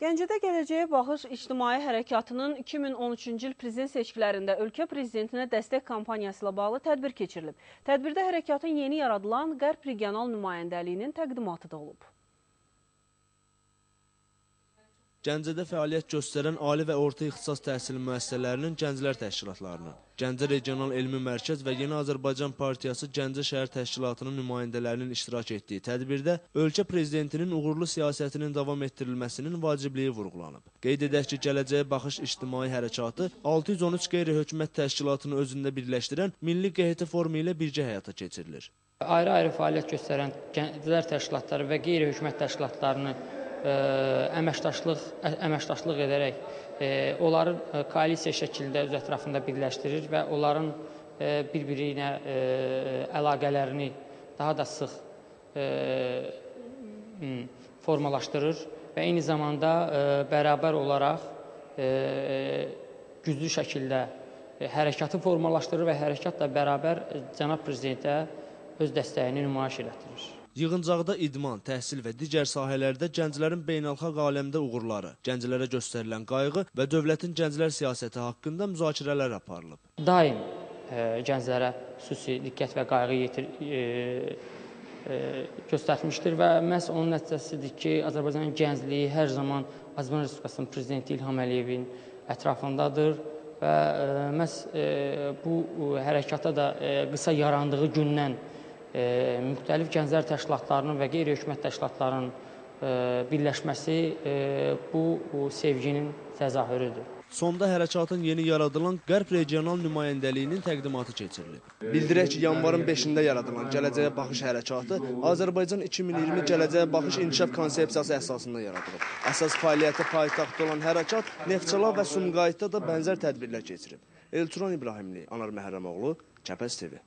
Gəncədə Gələcəyə Baxış İctimai Hərəkatının 2013-cü il prezident seçkilərində ölkə prezidentinə dəstək kampaniyası ilə bağlı tədbir keçirilib. Tədbirdə hərəkatın yeni yaradılan Qərb regional nümayəndəliyinin təqdimatı da olub. Gəncədə fəaliyyət göstərən ali və orta ixtisas təhsil müəssisələrinin gənclər təşkilatlarının, Gəncə Regional Elmi Mərkəz və Yeni Azərbaycan Partiyası Gəncə şəhər təşkilatının nümayəndələrinin iştirak etdiyi tədbirdə ölkə prezidentinin uğurlu siyasətinin davam etdirilməsinin vacibliyi vurğulanıb. Qeyd edək ki, Gələcəyə Baxış İctimai Hərəkatı 613 qeyri-hökumət təşkilatını özündə birləşdirən Milli QHT formu ilə birgə həyata keçirilir. Ayrı-ayrı fəaliyyət göstərən gənclər təşkilatları və qeyri-hökumət təşkilatlarını əməkdaşlıq edərək onların koalisiya şəklində öz ətrafında birləşdirir və onların bir-biri ilə əlaqələrini daha da sıx formalaşdırır və eyni zamanda bərabər olaraq güclü şəkildə hərəkatı formalaşdırır və hərəkatla bərabər cənab prezidentə öz dəstəyini nümayiş elətdirir. Yığıncaqda idman, təhsil və digər sahələrdə gənclərin beynəlxalq aləmdə uğurları, gənclərə göstərilən qayğı və dövlətin gənclər siyasəti haqqında müzakirələr aparılıb. Daim gənclərə xüsusi diqqət və qayğı göstərmişdir və məhz onun nəticəsidir ki, Azərbaycanın gəncliyi hər zaman Azərbaycan Respublikasının prezidenti İlham Əliyevin ətrafındadır və məhz bu hərəkata da qısa yarandığı gündən müxtəlif gənclər təşkilatlarının və qeyri-hökumət təşkilatlarının birləşməsi bu sevginin təzahürüdür. Sonda hərəkatın yeni yaradılan Qərb regional nümayəndəliyinin təqdimatı keçirilib. Bildirək ki, yanvarın 5-də yaradılan Gələcəyə Baxış hərəkatı Azərbaycan 2020 Gələcəyə Baxış inkişaf konsepsiyası əsasında yaradılıb. Əsas fəaliyyəti paytaxtda olan hərəkat Neftçala və Sumqayıtda da bənzər tədbirlər keçirib. Elturan İbrahimli, Anar Məhərrəmoğlu, Kəpəz TV.